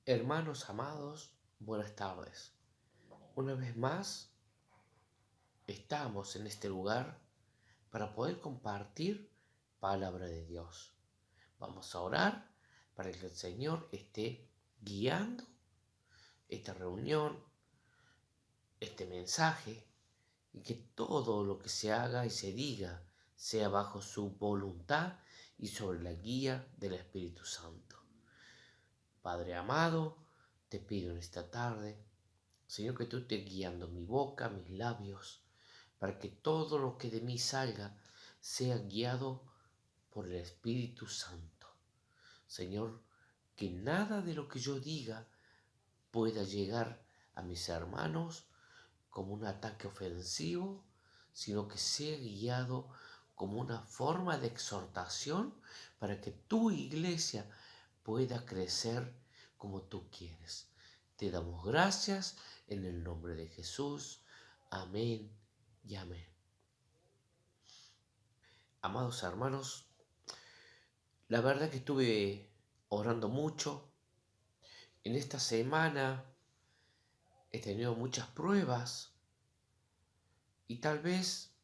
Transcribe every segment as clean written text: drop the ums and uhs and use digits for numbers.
Hermanos amados, buenas tardes. Una vez más estamos en este lugar para poder compartir palabra de Dios. Vamos a orar para que el Señor esté guiando esta reunión, este mensaje, y que todo lo que se haga y se diga sea bajo su voluntad y sobre la guía del Espíritu Santo. Padre amado, te pido en esta tarde, Señor, que tú estés guiando mi boca, mis labios, para que todo lo que de mí salga sea guiado por el Espíritu Santo. Señor, que nada de lo que yo diga pueda llegar a mis hermanos como un ataque ofensivo, sino que sea guiado como una forma de exhortación para que tu iglesia pueda crecer como tú quieres. Te damos gracias en el nombre de Jesús. Amén y amén. Amados hermanos, la verdad que estuve orando mucho. En esta semana he tenido muchas pruebas y tal vez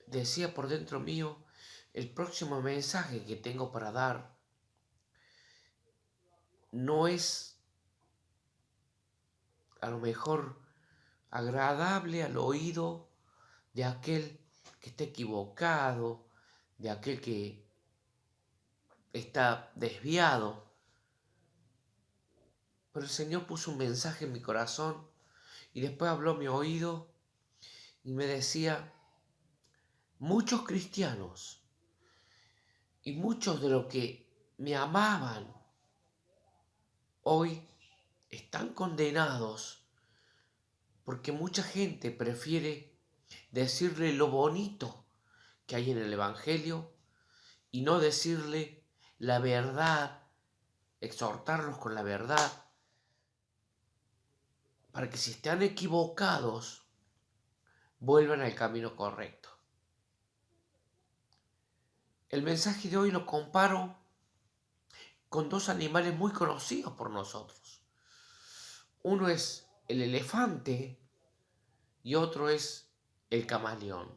decía por dentro mío, el próximo mensaje que tengo para dar no es a lo mejor agradable al oído de aquel que está equivocado, de aquel que está desviado. Pero el Señor puso un mensaje en mi corazón y después habló a mi oído y me decía, muchos cristianos y muchos de los que me amaban hoy están condenados porque mucha gente prefiere decirle lo bonito que hay en el Evangelio y no decirle la verdad, exhortarlos con la verdad, para que si están equivocados, vuelvan al camino correcto. El mensaje de hoy lo comparo con dos animales muy conocidos por nosotros. Uno es el elefante y otro es el camaleón.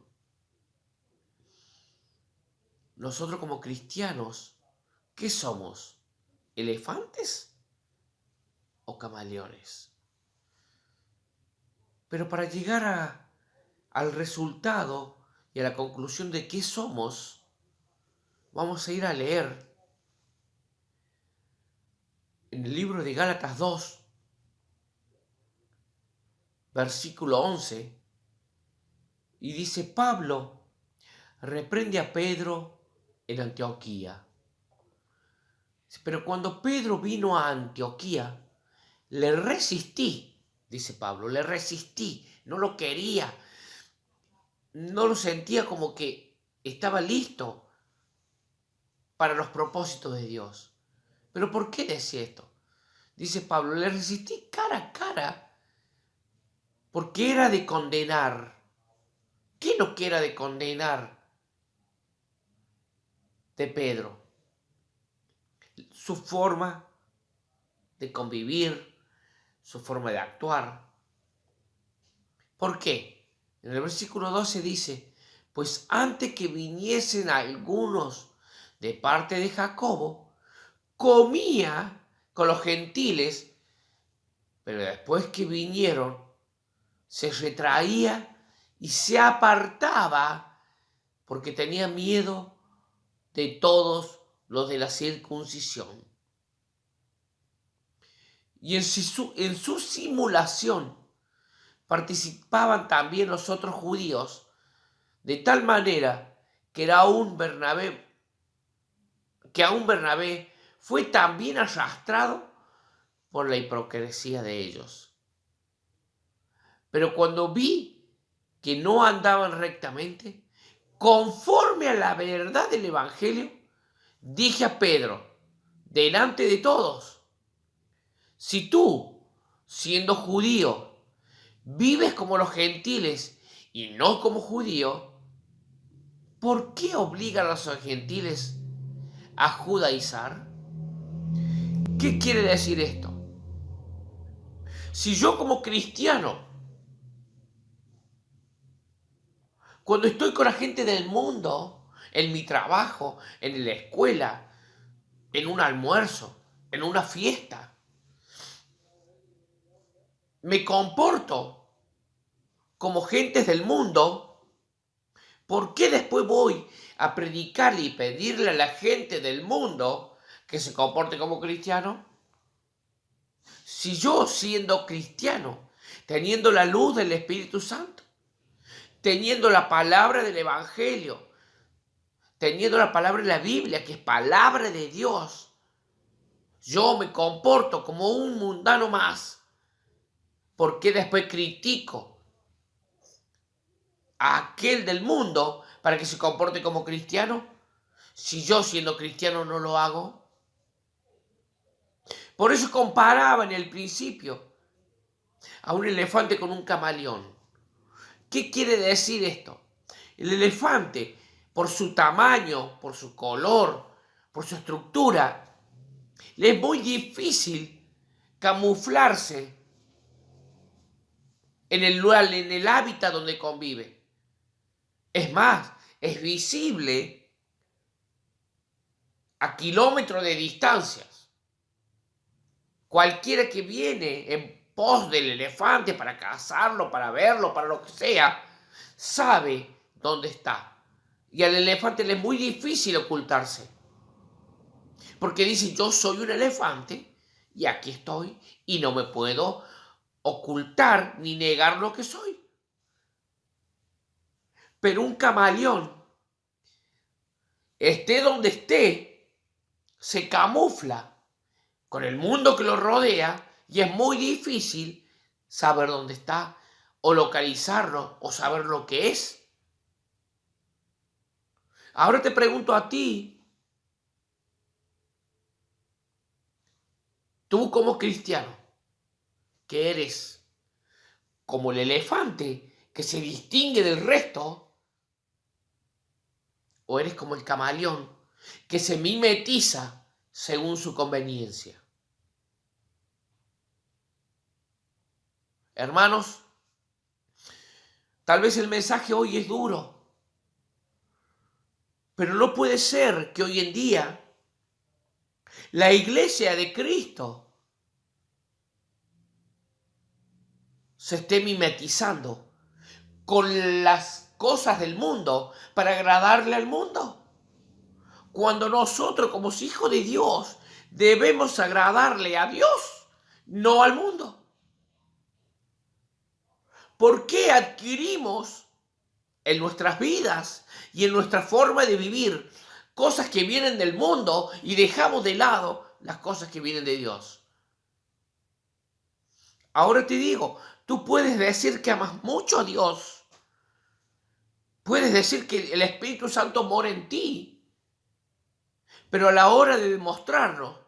Nosotros como cristianos, ¿qué somos? ¿Elefantes o camaleones? Pero para llegar al resultado y a la conclusión de qué somos, vamos a ir a leer en el libro de Gálatas 2, versículo 11, y dice, Pablo reprende a Pedro en Antioquía. Pero cuando Pedro vino a Antioquía, le resistí, dice Pablo, le resistí, no lo quería, no lo sentía como que estaba listo para los propósitos de Dios. ¿Pero por qué decía esto? Dice Pablo, le resistí cara a cara porque era de condenar. ¿Qué es lo que era de condenar de Pedro? Su forma de convivir, su forma de actuar. ¿Por qué? En el versículo 12 dice, pues antes que viniesen algunos de parte de Jacobo, comía con los gentiles, pero después que vinieron, se retraía y se apartaba porque tenía miedo de todos los de la circuncisión. Y en su simulación participaban también los otros judíos, de tal manera que aún Bernabé fue también arrastrado por la hipocresía de ellos. Pero cuando vi que no andaban rectamente, conforme a la verdad del Evangelio, dije a Pedro, delante de todos, si tú, siendo judío, vives como los gentiles y no como judío, ¿por qué obligan a los gentiles a judaizar? ¿Qué quiere decir esto? Si yo como cristiano, cuando estoy con la gente del mundo, en mi trabajo, en la escuela, en un almuerzo, en una fiesta, me comporto como gentes del mundo, ¿por qué después voy a predicarle y pedirle a la gente del mundo que se comporte como cristiano? Si yo, siendo cristiano, teniendo la luz del Espíritu Santo, teniendo la palabra del Evangelio, teniendo la palabra de la Biblia, que es palabra de Dios, yo me comporto como un mundano más, ¿por qué después critico a aquel del mundo para que se comporte como cristiano? Si yo, siendo cristiano, no lo hago. Por eso comparaba en el principio a un elefante con un camaleón. ¿Qué quiere decir esto? El elefante, por su tamaño, por su color, por su estructura, le es muy difícil camuflarse en el hábitat donde convive. Es más, es visible a kilómetros de distancias. Cualquiera que viene en pos del elefante para cazarlo, para verlo, para lo que sea, sabe dónde está. Y al elefante le es muy difícil ocultarse. Porque dice, yo soy un elefante y aquí estoy y no me puedo ocultar ni negar lo que soy. Pero un camaleón, esté donde esté, se camufla con el mundo que lo rodea y es muy difícil saber dónde está o localizarlo o saber lo que es. Ahora te pregunto a ti, tú como cristiano, que eres como el elefante que se distingue del resto, o eres como el camaleón que se mimetiza según su conveniencia. Hermanos, tal vez el mensaje hoy es duro, pero no puede ser que hoy en día la iglesia de Cristo se esté mimetizando con las cosas del mundo para agradarle al mundo. Cuando nosotros como hijos de Dios debemos agradarle a Dios, no al mundo. ¿Por qué adquirimos en nuestras vidas y en nuestra forma de vivir cosas que vienen del mundo y dejamos de lado las cosas que vienen de Dios? Ahora te digo, tú puedes decir que amas mucho a Dios. Puedes decir que el Espíritu Santo mora en ti. Pero a la hora de demostrarlo,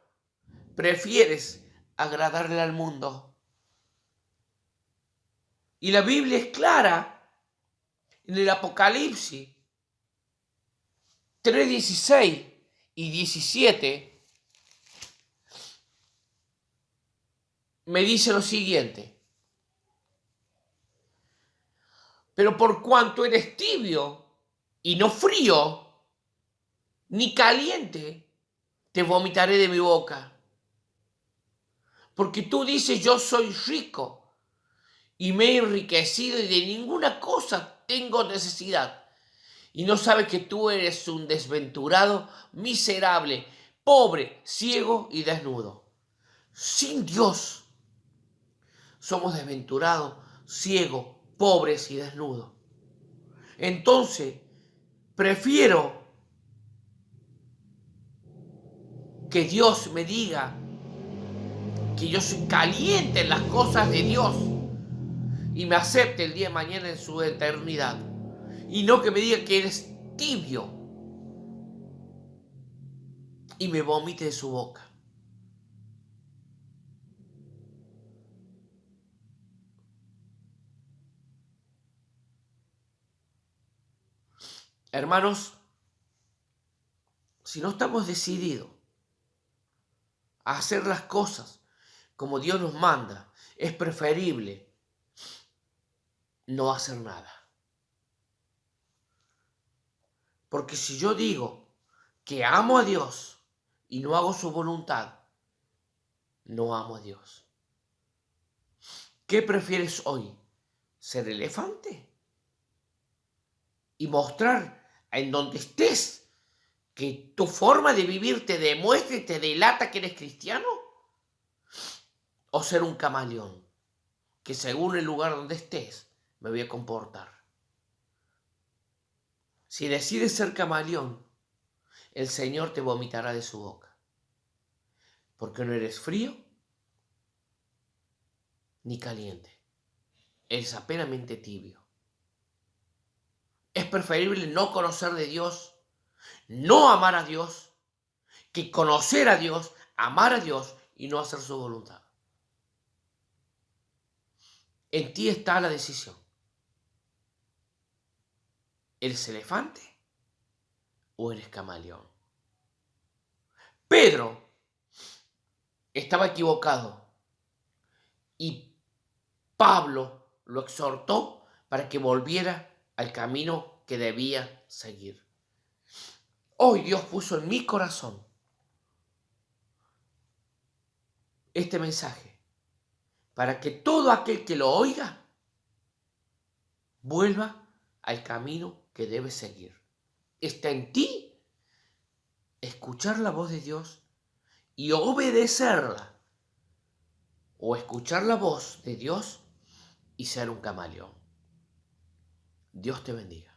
prefieres agradarle al mundo. Y la Biblia es clara en el Apocalipsis 3:16 y 17. Me dice lo siguiente: pero por cuanto eres tibio y no frío, ni caliente, te vomitaré de mi boca. Porque tú dices, yo soy rico y me he enriquecido y de ninguna cosa tengo necesidad. Y no sabes que tú eres un desventurado, miserable, pobre, ciego y desnudo. Sin Dios somos desventurados, ciegos, pobres y desnudos. Entonces, prefiero que Dios me diga que yo soy caliente en las cosas de Dios y me acepte el día de mañana en su eternidad. Y no que me diga que eres tibio y me vomite de su boca. Hermanos, si no estamos decididos a hacer las cosas como Dios nos manda, es preferible no hacer nada. Porque si yo digo que amo a Dios y no hago su voluntad, no amo a Dios. ¿Qué prefieres hoy? ¿Ser elefante? Y mostrar en donde estés que tu forma de vivir te demuestre y te delata que eres cristiano. ¿O ser un camaleón? Que según el lugar donde estés, me voy a comportar. Si decides ser camaleón, el Señor te vomitará de su boca. Porque no eres frío ni caliente. Eres apenas tibio. Es preferible no conocer de Dios, no amar a Dios, que conocer a Dios, amar a Dios y no hacer su voluntad. En ti está la decisión. ¿Eres elefante o eres camaleón? Pedro estaba equivocado y Pablo lo exhortó para que volviera al camino que debía seguir. Hoy Dios puso en mi corazón este mensaje para que todo aquel que lo oiga vuelva al camino que debe seguir. Está en ti escuchar la voz de Dios y obedecerla, o escuchar la voz de Dios y ser un camaleón. Dios te bendiga.